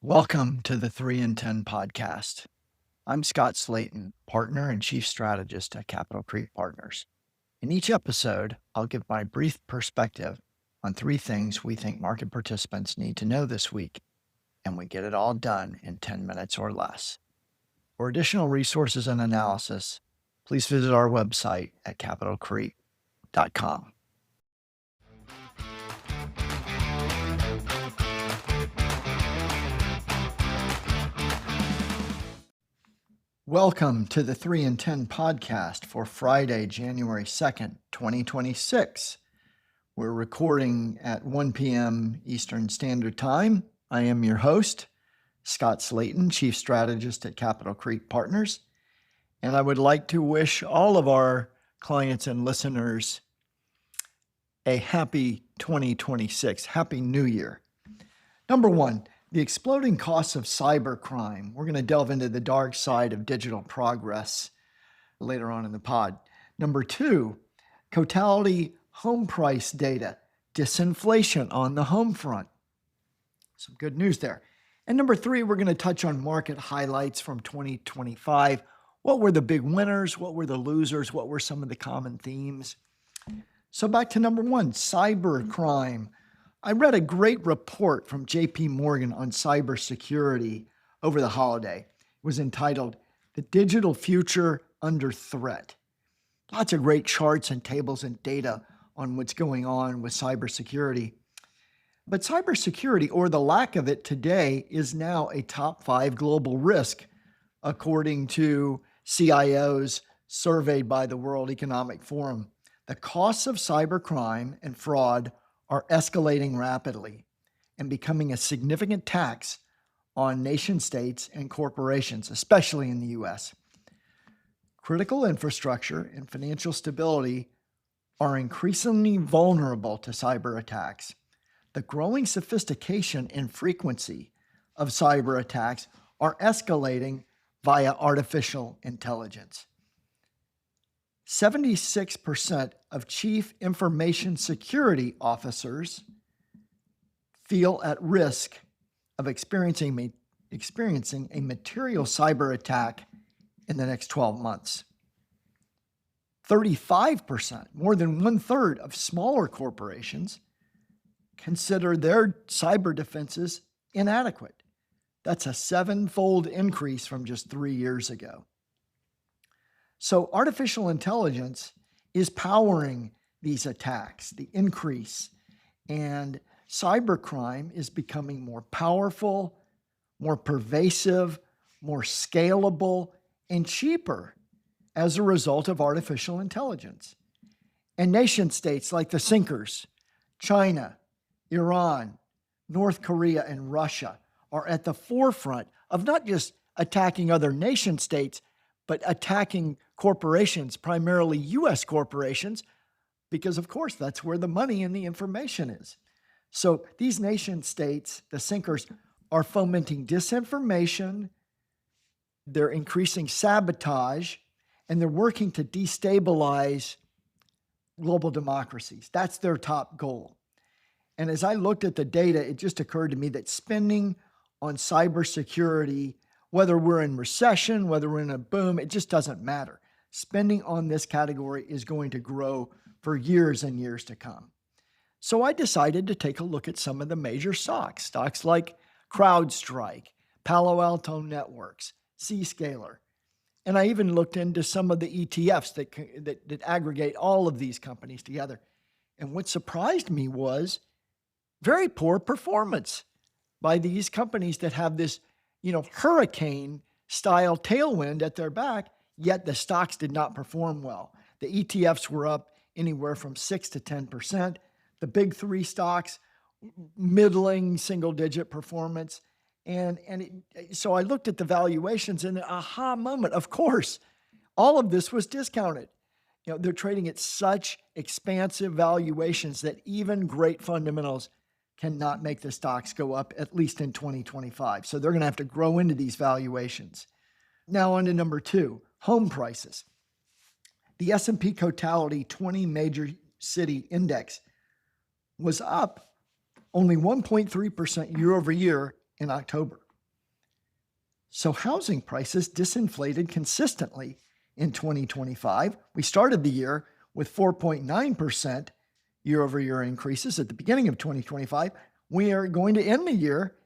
Welcome to the 3 in 10 podcast. I'm Scott Slayton, partner and chief strategist at Capital Creek Partners. In each episode, I'll give my brief perspective on 3 things we think market participants need to know this week, and we get it all done in 10 minutes or less. For additional resources and analysis, please visit our website at capitalcreek.com. Welcome to the 3 in 10 podcast for Friday, January 2nd, 2026. We're recording at 1 p.m. Eastern Standard Time. I am your host, Scott Slayton, Chief Strategist at Capital Creek Partners, and I would like to wish all of our clients and listeners a happy 2026, Happy New Year. Number one, the exploding costs of cybercrime. We're going to delve into the dark side of digital progress later on in the pod. Number two, Cotality home price data, disinflation on the home front. Some good news there. And number three, we're going to touch on market highlights from 2025. What were the big winners? What were the losers? What were some of the common themes? So back to number one, cybercrime. I read a great report from JP Morgan on cybersecurity over the holiday. It was entitled, The Digital Future Under Threat. Lots of great charts and tables and data on what's going on with cybersecurity. But cybersecurity, or the lack of it today, is now a top 5 global risk, according to CIOs surveyed by the World Economic Forum. The costs of cybercrime and fraud are escalating rapidly and becoming a significant tax on nation states and corporations, especially in the U.S. Critical infrastructure and financial stability are increasingly vulnerable to cyber attacks. The growing sophistication and frequency of cyber attacks are escalating via artificial intelligence. 76% of chief information security officers feel at risk of experiencing a material cyber attack in the next 12 months. 35%, more than 1/3 of smaller corporations consider their cyber defenses inadequate. That's a 7-fold increase from just 3 years ago. So artificial intelligence is powering these attacks, the increase, and cybercrime is becoming more powerful, more pervasive, more scalable, and cheaper as a result of artificial intelligence. And nation states like the sinkers, China, Iran, North Korea, and Russia are at the forefront of not just attacking other nation states, but attacking corporations, primarily U.S. corporations, because of course that's where the money and the information is. So these nation states, the sinkers, are fomenting disinformation, they're increasing sabotage, and they're working to destabilize global democracies. That's their top goal. And as I looked at the data, it just occurred to me that spending on cybersecurity, whether we're in recession, whether we're in a boom, it just doesn't matter. Spending on this category is going to grow for years and years to come. So I decided to take a look at some of the major stocks like CrowdStrike, Palo Alto Networks, Zscaler. And I even looked into some of the ETFs that aggregate all of these companies together. And what surprised me was very poor performance by these companies that have this hurricane-style tailwind at their back, yet the stocks did not perform well. The ETFs were up anywhere from 6 to 10%. The big 3 stocks, middling single-digit performance. So I looked at the valuations and an aha moment. Of course, all of this was discounted. They're trading at such expansive valuations that even great fundamentals cannot make the stocks go up, at least in 2025. So they're going to have to grow into these valuations. Now on to number 2, home prices. The S&P Cotality 20 Major City Index was up only 1.3% year over year in October. So housing prices disinflated consistently in 2025. We started the year with 4.9% year-over-year increases at the beginning of 2025. We are going to end the year,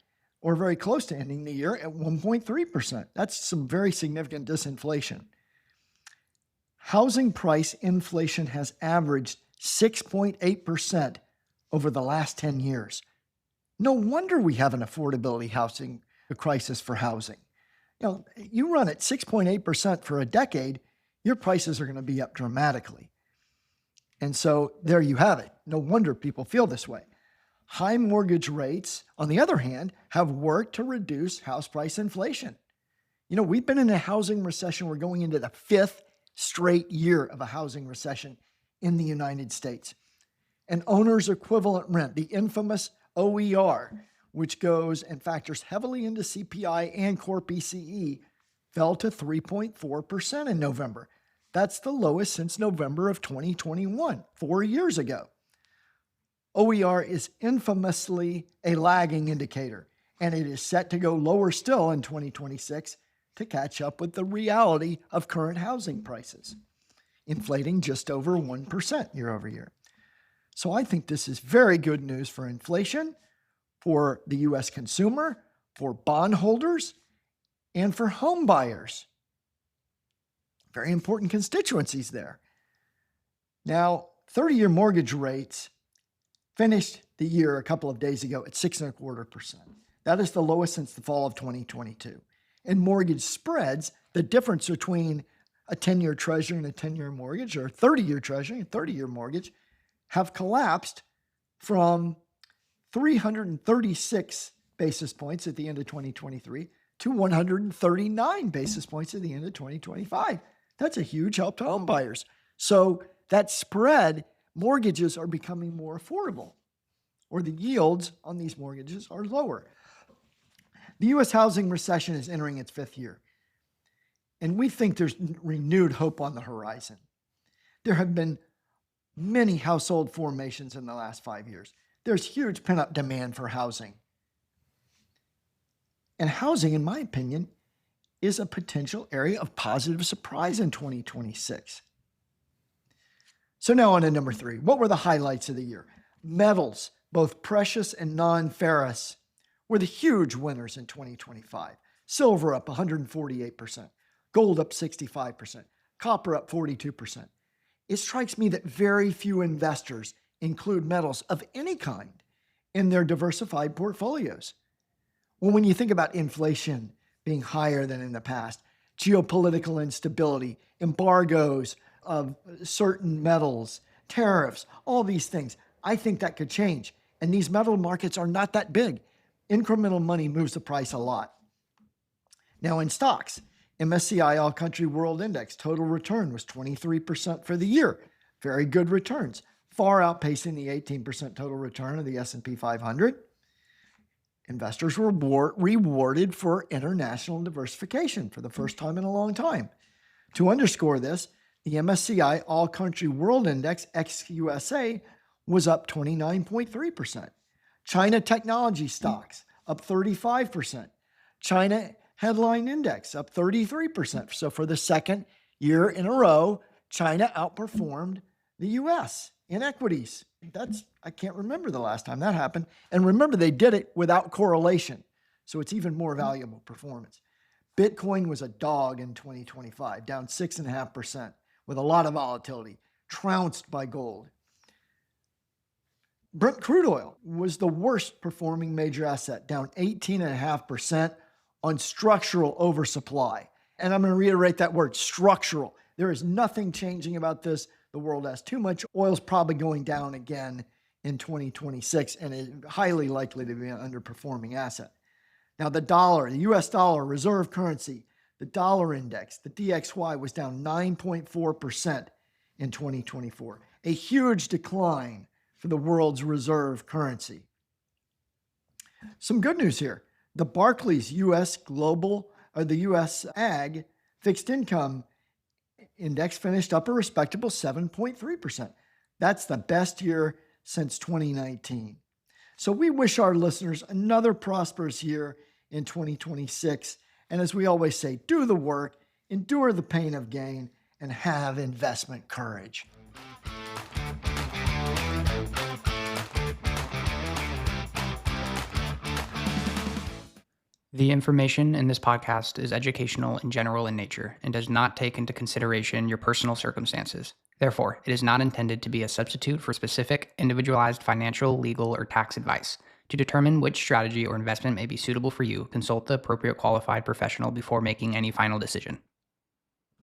or very close to ending the year, at 1.3%. That's some very significant disinflation. Housing price inflation has averaged 6.8% over the last 10 years. No wonder we have an affordability housing crisis for housing. You run at 6.8% for a decade, your prices are going to be up dramatically. And so there you have it. No wonder people feel this way. High mortgage rates, on the other hand, have worked to reduce house price inflation. We've been in a housing recession. We're going into the 5th straight year of a housing recession in the United States. And owner's equivalent rent, the infamous OER, which goes and factors heavily into CPI and core PCE, fell to 3.4% in November. That's the lowest since November of 2021, 4 years ago. OER is infamously a lagging indicator, and it is set to go lower still in 2026 to catch up with the reality of current housing prices, inflating just over 1% year over year. So I think this is very good news for inflation, for the U.S. consumer, for bondholders, and for home buyers. Very important constituencies there. Now, 30-year mortgage rates finished the year a couple of days ago at 6.25%. That is the lowest since the fall of 2022. And mortgage spreads, the difference between a 10-year treasury and a 10-year mortgage, or a 30-year treasury and a 30-year mortgage, have collapsed from 336 basis points at the end of 2023 to 139 basis points at the end of 2025. That's a huge help to home buyers. So that spread, mortgages are becoming more affordable, or the yields on these mortgages are lower. The U.S. housing recession is entering its 5th year, and we think there's renewed hope on the horizon. There have been many household formations in the last 5 years. There's huge pent-up demand for housing. And housing, in my opinion, is a potential area of positive surprise in 2026. So now on to number 3. What were the highlights of the year? Metals, both precious and non-ferrous, were the huge winners in 2025. Silver up 148%, gold up 65%, copper up 42%. It strikes me that very few investors include metals of any kind in their diversified portfolios. Well, when you think about inflation being higher than in the past, geopolitical instability, embargoes of certain metals, tariffs, all these things, I think that could change. And these metal markets are not that big. Incremental money moves the price a lot. Now in stocks, MSCI All Country World Index total return was 23% for the year. Very good returns, far outpacing the 18% total return of the S&P 500. Investors were rewarded for international diversification for the first time in a long time. To underscore this, the MSCI All Country World Index ex-USA was up 29.3%. China technology stocks up 35%. China headline index up 33%. So for the second year in a row, China outperformed the US in equities. I can't remember the last time that happened. And remember, they did it without correlation. So it's even more valuable performance. Bitcoin was a dog in 2025, down 6.5% with a lot of volatility, trounced by gold. Brent crude oil was the worst performing major asset, down 18.5% on structural oversupply. And I'm going to reiterate that word, structural. There is nothing changing about this. The world has too much. Oil's probably going down again in 2026 and is highly likely to be an underperforming asset. Now the dollar, the US dollar reserve currency, the dollar index, the DXY was down 9.4% in 2024, a huge decline for the world's reserve currency. Some good news here. The Barclays US Ag fixed income index finished up a respectable 7.3%. That's the best year since 2019. So we wish our listeners another prosperous year in 2026 And as we always say, do the work, endure the pain of gain, and have investment courage. The information in this podcast is educational and general in nature and does not take into consideration your personal circumstances. Therefore, it is not intended to be a substitute for specific, individualized financial, legal, or tax advice. To determine which strategy or investment may be suitable for you, consult the appropriate qualified professional before making any final decision.